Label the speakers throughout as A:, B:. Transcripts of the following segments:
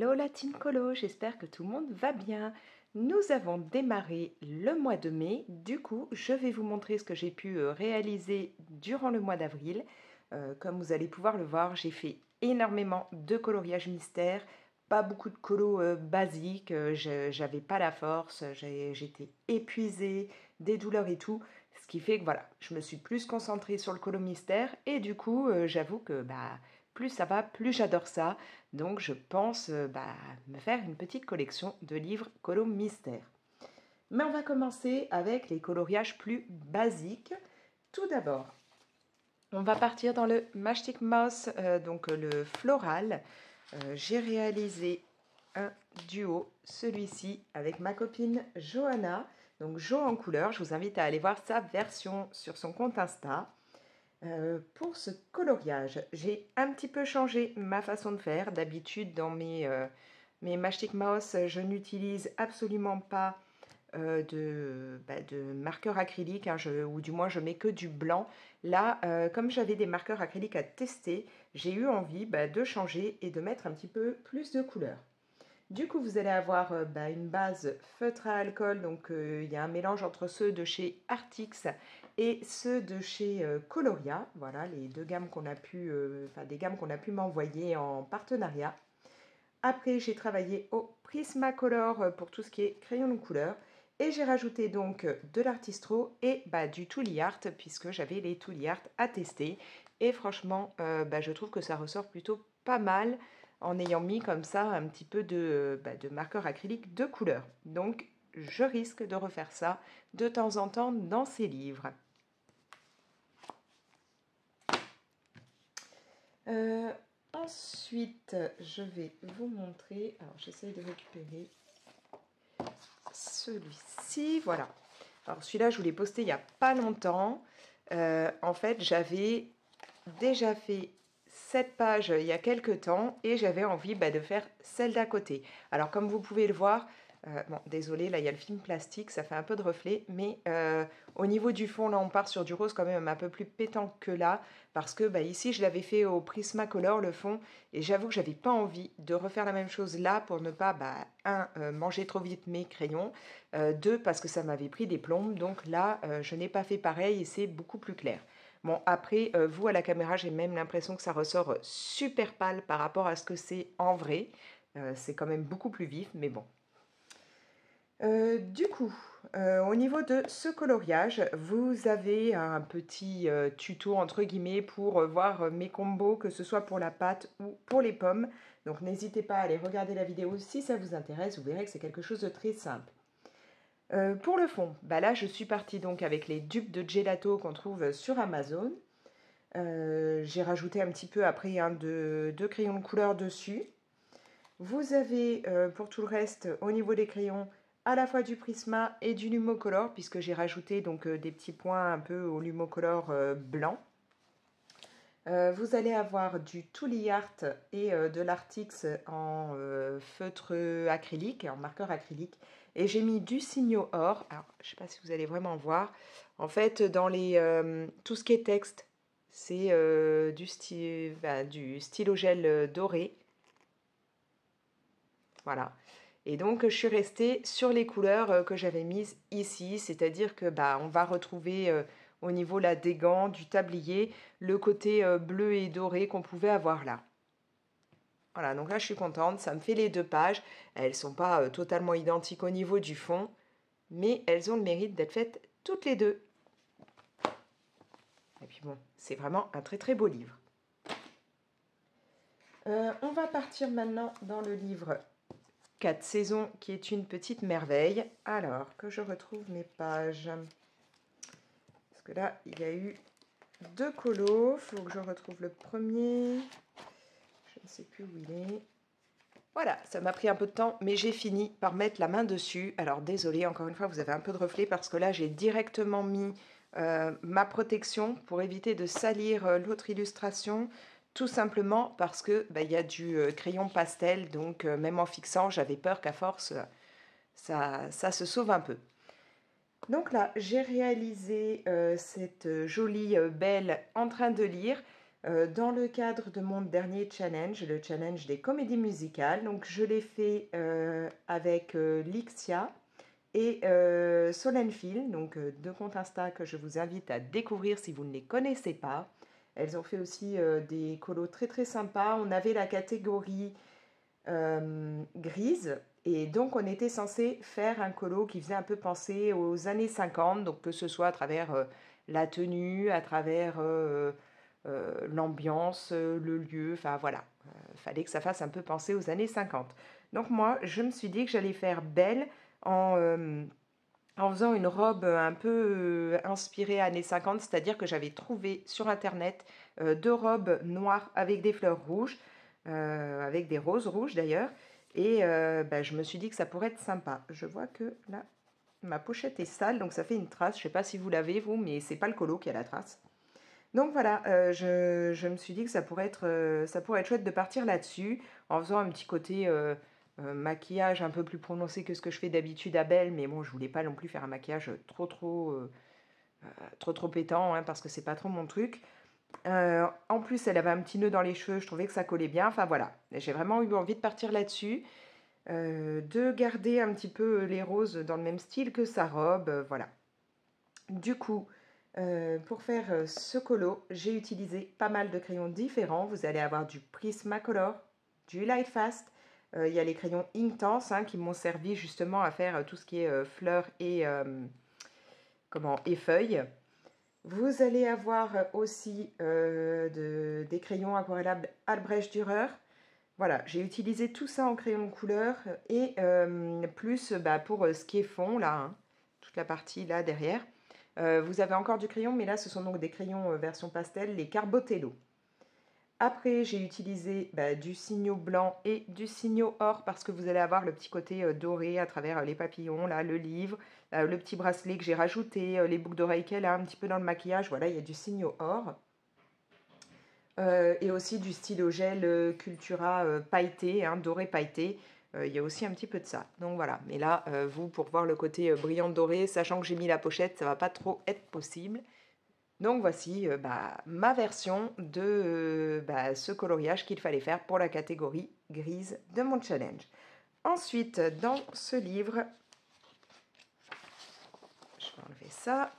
A: Hello la team colo, j'espère que tout le monde va bien. Nous avons démarré le mois de mai, du coup je vais vous montrer ce que j'ai pu réaliser durant le mois d'avril. Comme vous allez pouvoir le voir, j'ai fait énormément de coloriage mystère, pas beaucoup de colo basiques, j'avais pas la force, j'étais épuisée, des douleurs et tout. Ce qui fait que voilà, je me suis plus concentrée sur le colo mystère et du coup j'avoue que plus ça va, plus j'adore ça. Donc je pense me faire une petite collection de livres colo mystère. Mais on va commencer avec les coloriages plus basiques. Tout d'abord, on va partir dans le Mastic Moss, donc le floral. J'ai réalisé un duo, celui-ci, avec ma copine Johanna. Donc Jo en couleur, je vous invite à aller voir sa version sur son compte Insta. Pour ce coloriage, j'ai un petit peu changé ma façon de faire. D'habitude, dans mes Mastic Moss, je n'utilise absolument pas de marqueur acrylique, hein, ou du moins je mets que du blanc. Là, comme j'avais des marqueurs acryliques à tester, j'ai eu envie de changer et de mettre un petit peu plus de couleurs. Du coup, vous allez avoir une base feutre à alcool, donc il y a un mélange entre ceux de chez Artix et ceux de chez Coloria. Voilà, les deux gammes qu'on a pu, des gammes qu'on a pu m'envoyer en partenariat. Après, j'ai travaillé au Prismacolor pour tout ce qui est crayon de couleur. Et j'ai rajouté donc de l'Artistro et du Tooly Art, puisque j'avais les Tooly Art à tester. Et franchement, je trouve que ça ressort plutôt pas mal en ayant mis comme ça un petit peu de marqueur acrylique de couleur. Donc, je risque de refaire ça de temps en temps dans ces livres. Ensuite, je vais vous montrer, alors j'essaye de récupérer celui-ci, voilà. Alors celui-là, je vous l'ai posté il n'y a pas longtemps. En fait, j'avais déjà fait cette page il y a quelques temps et j'avais envie de faire celle d'à côté. Alors comme vous pouvez le voir, désolé, là il y a le film plastique, ça fait un peu de reflet, mais au niveau du fond, là on part sur du rose quand même un peu plus pétant que là, parce que ici je l'avais fait au Prismacolor le fond, et j'avoue que j'avais pas envie de refaire la même chose là pour ne pas, manger trop vite mes crayons, deux, parce que ça m'avait pris des plombes, donc là je n'ai pas fait pareil et c'est beaucoup plus clair. Bon, après, vous, à la caméra, j'ai même l'impression que ça ressort super pâle par rapport à ce que c'est en vrai. C'est quand même beaucoup plus vif, mais bon. Du coup, au niveau de ce coloriage, vous avez un petit tuto, entre guillemets, pour voir mes combos, que ce soit pour la pâte ou pour les pommes. Donc, n'hésitez pas à aller regarder la vidéo si ça vous intéresse. Vous verrez que c'est quelque chose de très simple. Pour le fond, là je suis partie donc avec les dupes de gelato qu'on trouve sur Amazon. J'ai rajouté un petit peu après deux crayons de couleur dessus. Vous avez pour tout le reste au niveau des crayons à la fois du Prisma et du Lumocolor, puisque j'ai rajouté donc des petits points un peu au Lumocolor blanc. Vous allez avoir du Tooly Art et de l'Artix en feutre acrylique, en marqueur acrylique. Et j'ai mis du Signo Or. Alors, je ne sais pas si vous allez vraiment voir. En fait, dans tout ce qui est texte, c'est du stylo gel doré. Voilà. Et donc, je suis restée sur les couleurs que j'avais mises ici. C'est-à-dire que on va retrouver au niveau là, des gants, du tablier, le côté bleu et doré qu'on pouvait avoir là. Voilà, donc là, je suis contente. Ça me fait les deux pages. Elles ne sont pas totalement identiques au niveau du fond, mais elles ont le mérite d'être faites toutes les deux. Et puis bon, c'est vraiment un très très beau livre. On va partir maintenant dans le livre 4 saisons, qui est une petite merveille. Alors, que je retrouve mes pages. Parce que là, il y a eu deux colos. Il faut que je retrouve le premier. Je ne sais plus où il est. Voilà, ça m'a pris un peu de temps, mais j'ai fini par mettre la main dessus. Alors, désolée, encore une fois, vous avez un peu de reflet, parce que là, j'ai directement mis ma protection pour éviter de salir l'autre illustration. Tout simplement parce que il y a du crayon pastel, donc même en fixant, j'avais peur qu'à force, ça se sauve un peu. Donc là, j'ai réalisé cette jolie belle en train de lire. dans le cadre de mon dernier challenge, le challenge des comédies musicales. Donc je l'ai fait avec Lixia et Solenfil, donc deux comptes Insta que je vous invite à découvrir si vous ne les connaissez pas. Elles ont fait aussi des colos très très sympas. On avait la catégorie grise et donc on était censé faire un colo qui faisait un peu penser aux années 50, donc que ce soit à travers la tenue, à travers l'ambiance, le lieu, enfin voilà. Fallait que ça fasse un peu penser aux années 50. Donc moi, je me suis dit que j'allais faire belle en faisant une robe un peu inspirée années 50, c'est-à-dire que j'avais trouvé sur internet deux robes noires avec des fleurs rouges, avec des roses rouges d'ailleurs, et bah, je me suis dit que ça pourrait être sympa. Je vois que là, ma pochette est sale, donc ça fait une trace. Je ne sais pas si vous l'avez vous, mais c'est pas le colo qui a la trace. Donc voilà, je me suis dit que ça pourrait être chouette de partir là-dessus, en faisant un petit côté maquillage un peu plus prononcé que ce que je fais d'habitude à Belle, mais bon, je voulais pas non plus faire un maquillage trop pétant, hein, parce que c'est pas trop mon truc. En plus, elle avait un petit nœud dans les cheveux, je trouvais que ça collait bien. Enfin voilà, j'ai vraiment eu envie de partir là-dessus, de garder un petit peu les roses dans le même style que sa robe, voilà. Du coup, pour faire ce colo, j'ai utilisé pas mal de crayons différents. Vous allez avoir du Prismacolor, du Lightfast. Il y a les crayons Inktense qui m'ont servi justement à faire tout ce qui est fleurs et, et feuilles. Vous allez avoir aussi des crayons aquarellables Albrecht Dürer. Voilà, j'ai utilisé tout ça en crayon de couleur et plus pour ce qui est fond, là, hein, toute la partie là derrière. Vous avez encore du crayon, mais là, ce sont donc des crayons version pastel, les Carbotello. Après, j'ai utilisé du signaux blanc et du signaux or parce que vous allez avoir le petit côté doré à travers les papillons, là, le livre, le petit bracelet que j'ai rajouté, les boucles d'oreilles qu'elle a un petit peu dans le maquillage. Voilà, il y a du signaux or. Et aussi du stylo gel Cultura pailleté, hein, doré pailleté. Il y a aussi un petit peu de ça. Donc voilà. Mais là, vous, pour voir le côté brillant doré, sachant que j'ai mis la pochette, ça va pas trop être possible. Donc voici ma version de ce coloriage qu'il fallait faire pour la catégorie grise de mon challenge. Ensuite, dans ce livre, je vais enlever ça,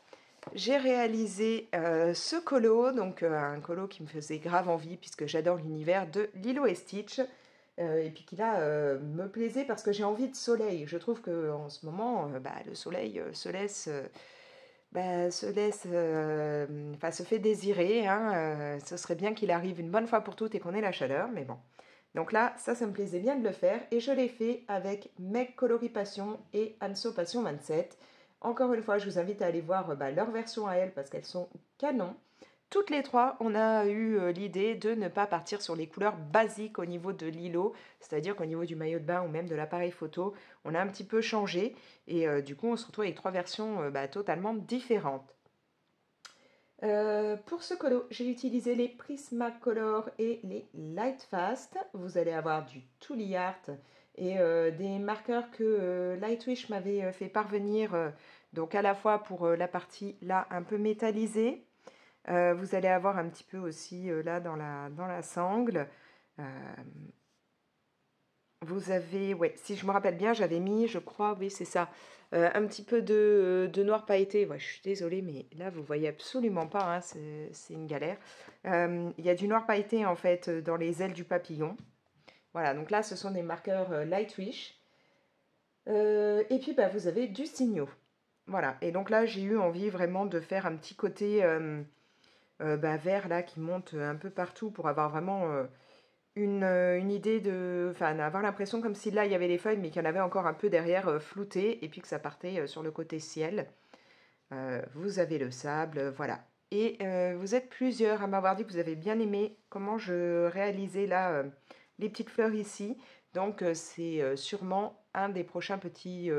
A: j'ai réalisé ce colo, donc un colo qui me faisait grave envie puisque j'adore l'univers de Lilo et Stitch. Et puis qui là me plaisait parce que j'ai envie de soleil. Je trouve qu'en ce moment, le soleil se fait désirer, hein, ce serait bien qu'il arrive une bonne fois pour toutes et qu'on ait la chaleur, mais bon. Donc là, ça me plaisait bien de le faire et je l'ai fait avec Meg Coloris Passion et Anso Passion 27. Encore une fois, je vous invite à aller voir leur version à elles parce qu'elles sont canon. Toutes les trois, on a eu l'idée de ne pas partir sur les couleurs basiques au niveau de l'îlot, c'est-à-dire qu'au niveau du maillot de bain ou même de l'appareil photo, on a un petit peu changé et du coup on se retrouve avec trois versions totalement différentes. Pour ce colo, j'ai utilisé les Prismacolor et les Lightfast. Vous allez avoir du Tooly Art et des marqueurs que Lightwish m'avait fait parvenir, donc à la fois pour la partie là un peu métallisée. Vous allez avoir un petit peu aussi là dans la sangle. Vous avez, ouais, si je me rappelle bien, j'avais mis, je crois, oui, c'est ça, un petit peu de noir pailleté. Ouais, je suis désolée, mais là, vous voyez absolument pas, hein, c'est une galère. Il y a du noir pailleté, en fait, dans les ailes du papillon. Voilà, donc là, ce sont des marqueurs Lightwish. Et puis, vous avez du signaux. Voilà, et donc là, j'ai eu envie vraiment de faire un petit côté vert, là, qui monte un peu partout pour avoir vraiment une idée de... Enfin, avoir l'impression comme si là, il y avait les feuilles, mais qu'il y en avait encore un peu derrière flouté, et puis que ça partait sur le côté ciel. Vous avez le sable, voilà. Et vous êtes plusieurs à m'avoir dit que vous avez bien aimé comment je réalisais là les petites fleurs ici. Donc, c'est sûrement un des prochains petits,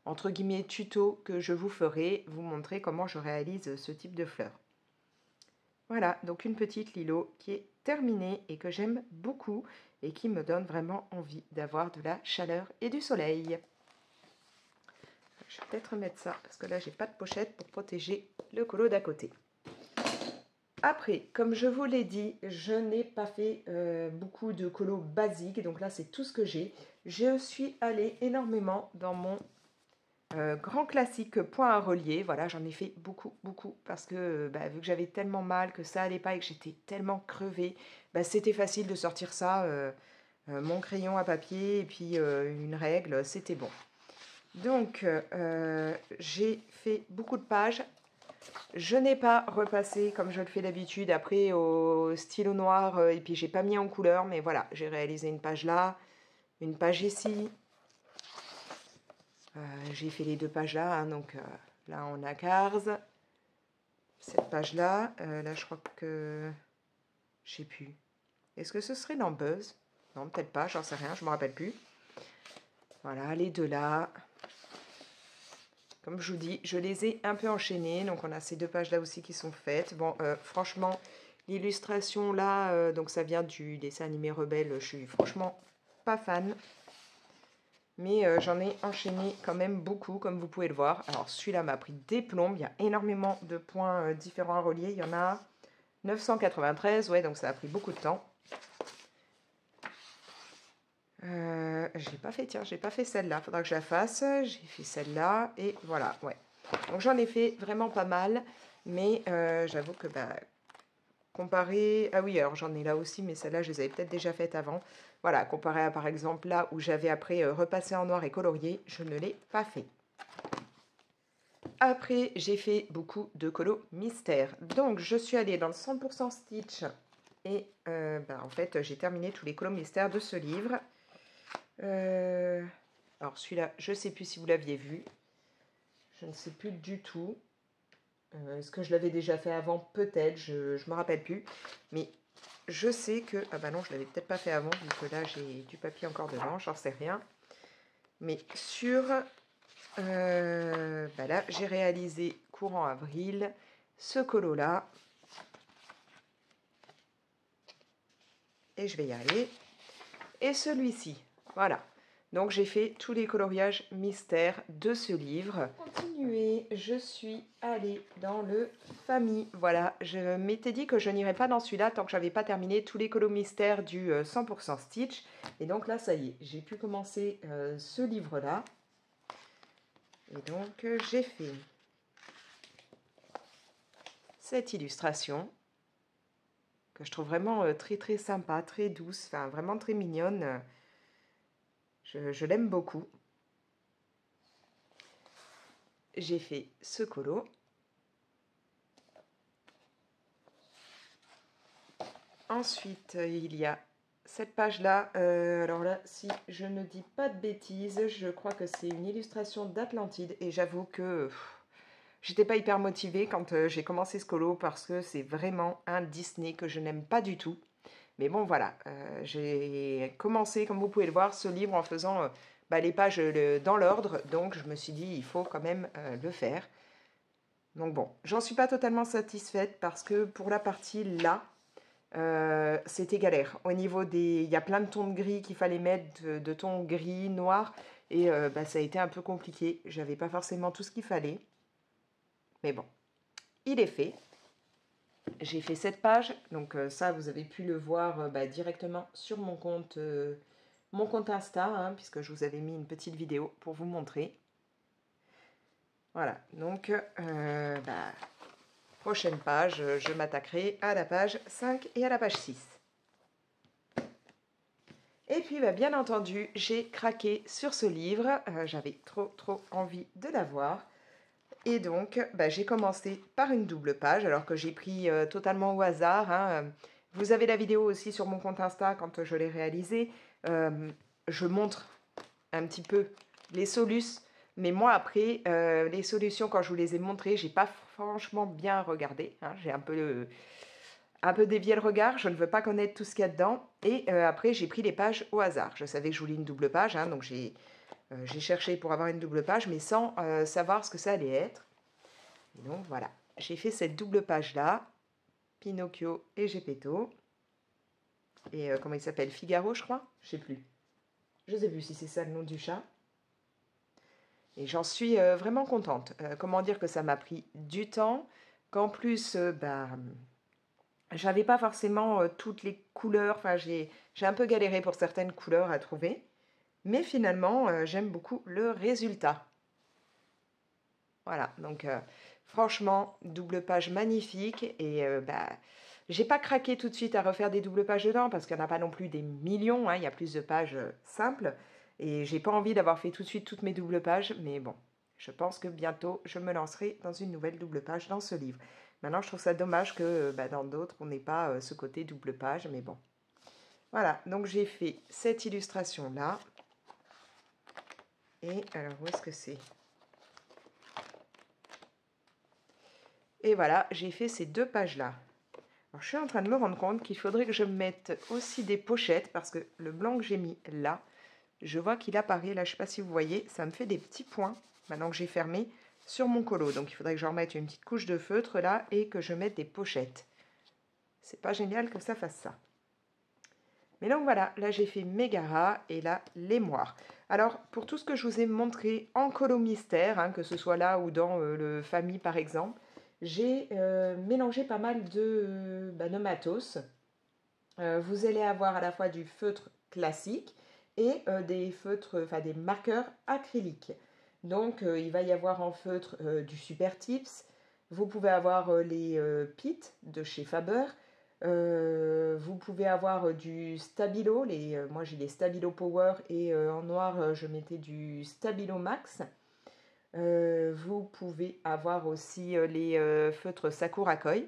A: entre guillemets, tutos que je vous ferai, vous montrer comment je réalise ce type de fleurs. Voilà, donc une petite Lilo qui est terminée et que j'aime beaucoup et qui me donne vraiment envie d'avoir de la chaleur et du soleil. Je vais peut-être remettre ça parce que là j'ai pas de pochette pour protéger le colo d'à côté. Après, comme je vous l'ai dit, je n'ai pas fait beaucoup de colos basiques, donc là c'est tout ce que j'ai. Je suis allée énormément dans mon grand classique point à relier. Voilà, j'en ai fait beaucoup, beaucoup, parce que vu que j'avais tellement mal, que ça allait pas et que j'étais tellement crevée, c'était facile de sortir ça, mon crayon à papier et puis une règle, c'était bon. Donc, j'ai fait beaucoup de pages. Je n'ai pas repassé comme je le fais d'habitude après au stylo noir et puis j'ai pas mis en couleur, mais voilà, j'ai réalisé une page là, une page ici. J'ai fait les deux pages là, hein, donc là on a Cars, cette page là, là je crois que je sais plus. Est-ce que ce serait dans Buzz? Non, peut-être pas, j'en sais rien, je me rappelle plus. Voilà, les deux là. Comme je vous dis, je les ai un peu enchaînées. Donc, on a ces deux pages-là aussi qui sont faites. Bon, franchement, l'illustration là, donc ça vient du dessin animé Rebelle. Je suis franchement pas fan. Mais j'en ai enchaîné quand même beaucoup, comme vous pouvez le voir. Alors, celui-là m'a pris des plombes. Il y a énormément de points différents à relier. Il y en a 993. Ouais, donc ça a pris beaucoup de temps. J'ai pas fait, tiens, j'ai pas fait celle-là. Faudra que je la fasse. J'ai fait celle-là. Et voilà, ouais. Donc j'en ai fait vraiment pas mal, mais j'avoue que comparé... Ah oui, alors j'en ai là aussi, mais celles-là, je les avais peut-être déjà faites avant. Voilà, comparé à par exemple là où j'avais après repassé en noir et colorié, je ne l'ai pas fait. Après, j'ai fait beaucoup de colos mystères. Donc je suis allée dans le 100% Stitch et en fait, j'ai terminé tous les colos mystères de ce livre. Alors celui-là, je ne sais plus si vous l'aviez vu. Je ne sais plus du tout. Est-ce que je l'avais déjà fait avant? Peut-être, je ne me rappelle plus. Mais je sais que... Ah bah non, je l'avais peut-être pas fait avant, vu que là, j'ai du papier encore devant, j'en sais rien. Mais sur... là, j'ai réalisé courant avril ce colo-là. Et je vais y aller. Et celui-ci, voilà. Donc j'ai fait tous les coloriages mystères de ce livre. Pour continuer, je suis allée dans le famille. Voilà, je m'étais dit que je n'irais pas dans celui-là tant que j'avais pas terminé tous les colos mystères du 100% Stitch. Et donc là, ça y est, j'ai pu commencer ce livre-là. Et donc j'ai fait cette illustration que je trouve vraiment très très sympa, très douce, enfin vraiment très mignonne. Je l'aime beaucoup. J'ai fait ce colo. Ensuite, il y a cette page-là. Alors là, si je ne dis pas de bêtises, je crois que c'est une illustration d'Atlantide. Et j'avoue que j'étais pas hyper motivée quand j'ai commencé ce colo parce que c'est vraiment un Disney que je n'aime pas du tout. Mais bon, voilà. J'ai commencé, comme vous pouvez le voir, ce livre en faisant les pages dans l'ordre. Donc, je me suis dit, il faut quand même le faire. Donc bon, j'en suis pas totalement satisfaite parce que pour la partie là, c'était galère. Au niveau des... Il y a plein de tons de gris qu'il fallait mettre, de tons gris, noirs, et ça a été un peu compliqué. J'avais pas forcément tout ce qu'il fallait. Mais bon, il est fait. J'ai fait cette page, donc ça, vous avez pu le voir directement sur mon compte Insta, hein, puisque je vous avais mis une petite vidéo pour vous montrer. Voilà, donc prochaine page, je m'attaquerai à la page 5 et à la page 6. Et puis, bien entendu, j'ai craqué sur ce livre. J'avais trop envie de l'avoir. Et donc, j'ai commencé par une double page, alors que j'ai pris totalement au hasard. Hein. Vous avez la vidéo aussi sur mon compte Insta quand je l'ai réalisée. Je montre un petit peu les solus. Mais moi, après, les solutions, quand je vous les ai montrées, j'ai pas franchement bien regardé. Hein. J'ai un peu dévié le regard. Je ne veux pas connaître tout ce qu'il y a dedans. Et après, j'ai pris les pages au hasard. Je savais que je voulais une double page, hein, donc j'ai cherché pour avoir une double page, mais sans savoir ce que ça allait être. Et donc, voilà. J'ai fait cette double page-là. Pinocchio et Geppetto. Et comment il s'appelle? Figaro, je crois? Je sais plus. Je sais plus si c'est ça le nom du chat. Et j'en suis vraiment contente. Comment dire que ça m'a pris du temps, qu'en plus, J'avais pas forcément toutes les couleurs, enfin j'ai un peu galéré pour certaines couleurs à trouver, mais finalement j'aime beaucoup le résultat. Voilà, donc franchement, double page magnifique et bah, j'ai pas craqué tout de suite à refaire des doubles pages dedans parce qu'il n'y en a pas non plus des millions, hein, il y a plus de pages simples et j'ai pas envie d'avoir fait tout de suite toutes mes doubles pages, mais bon, je pense que bientôt je me lancerai dans une nouvelle double page dans ce livre. Maintenant, je trouve ça dommage que bah, dans d'autres, on n'ait pas ce côté double page, mais bon. Voilà, donc j'ai fait cette illustration-là. Et alors, où est-ce que c'est? Et voilà, j'ai fait ces deux pages-là. Alors, je suis en train de me rendre compte qu'il faudrait que je mette aussi des pochettes parce que le blanc que j'ai mis là, je vois qu'il apparaît. Là, je ne sais pas si vous voyez, ça me fait des petits points maintenant que j'ai fermé sur mon colo. Donc, il faudrait que je remette une petite couche de feutre là et que je mette des pochettes. C'est pas génial que ça fasse ça. Mais donc voilà, là j'ai fait mes garas et là les moires. Alors pour tout ce que je vous ai montré en colo mystère, hein, que ce soit là ou dans le famille par exemple, j'ai mélangé pas mal de matos. Vous allez avoir à la fois du feutre classique et des feutres, enfin des marqueurs acryliques. Donc il va y avoir en feutre du Super Tips. Vous pouvez avoir les Pit de chez Faber. Vous pouvez avoir du Stabilo, moi j'ai les Stabilo Power et en noir je mettais du Stabilo Max. Vous pouvez avoir aussi les feutres Sakura Koi.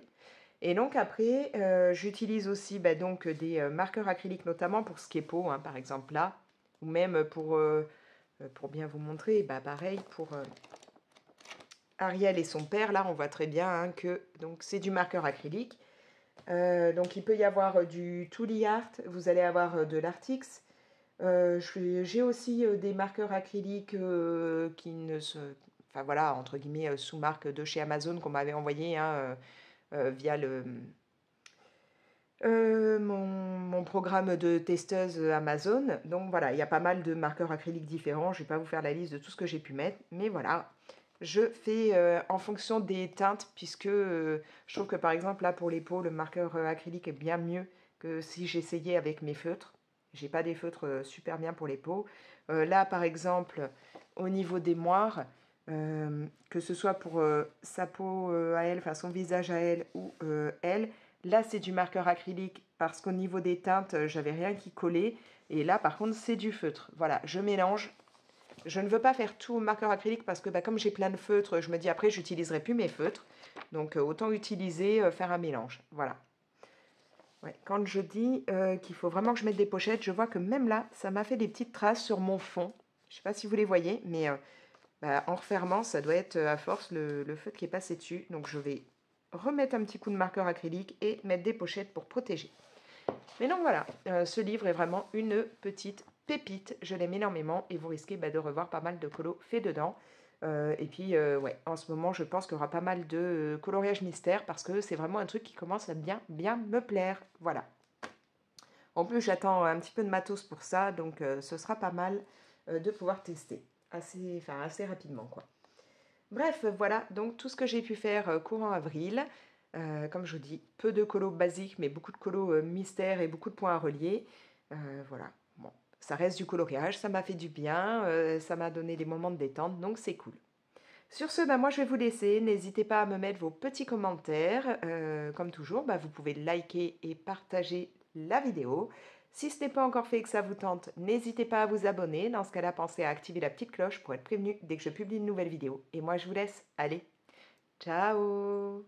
A: Et donc après, j'utilise aussi bah, donc, des marqueurs acryliques notamment pour Skepo, hein, par exemple là, ou même pour bien vous montrer, bah, pareil pour Ariel et son père, là on voit très bien hein, que c'est du marqueur acrylique. Donc il peut y avoir du Tooly Art, vous allez avoir de l'Artix. J'ai aussi des marqueurs acryliques qui ne se... Enfin voilà, entre guillemets, sous marque de chez Amazon qu'on m'avait envoyé hein, via mon programme de testeuse Amazon. Donc voilà, il y a pas mal de marqueurs acryliques différents. Je ne vais pas vous faire la liste de tout ce que j'ai pu mettre. Mais voilà, je fais en fonction des teintes puisque je trouve que par exemple là pour les peaux, le marqueur acrylique est bien mieux que si j'essayais avec mes feutres. J'ai pas des feutres super bien pour les peaux. Là par exemple, au niveau des moires, que ce soit pour sa peau à elle, enfin son visage à elle ou elle, là, c'est du marqueur acrylique parce qu'au niveau des teintes, j'avais rien qui collait. Et là, par contre, c'est du feutre. Voilà, je mélange. Je ne veux pas faire tout au marqueur acrylique parce que bah, comme j'ai plein de feutres, je me dis après, j'utiliserai plus mes feutres. Donc, autant utiliser, faire un mélange. Voilà. Ouais, quand je dis qu'il faut vraiment que je mette des pochettes, je vois que même là, ça m'a fait des petites traces sur mon fond. Je ne sais pas si vous les voyez, mais bah, en refermant, ça doit être à force le feutre qui est passé dessus. Donc, je vais remettre un petit coup de marqueur acrylique et mettre des pochettes pour protéger. Mais donc voilà, ce livre est vraiment une petite pépite, je l'aime énormément et vous risquez de revoir pas mal de colos faits dedans. Et puis ouais, en ce moment je pense qu'il y aura pas mal de coloriage mystère parce que c'est vraiment un truc qui commence à bien me plaire. Voilà. En plus j'attends un petit peu de matos pour ça, donc ce sera pas mal de pouvoir tester assez rapidement quoi. Bref, voilà donc tout ce que j'ai pu faire courant avril. Comme je vous dis, peu de colos basiques, mais beaucoup de colos mystères et beaucoup de points à relier. Voilà, bon, ça reste du coloriage, ça m'a fait du bien, ça m'a donné des moments de détente, donc c'est cool. Sur ce, bah, moi je vais vous laisser. N'hésitez pas à me mettre vos petits commentaires. Comme toujours, bah, vous pouvez liker et partager la vidéo. Si ce n'est pas encore fait et que ça vous tente, n'hésitez pas à vous abonner. Dans ce cas-là, pensez à activer la petite cloche pour être prévenu dès que je publie une nouvelle vidéo. Et moi je vous laisse. Allez, ciao!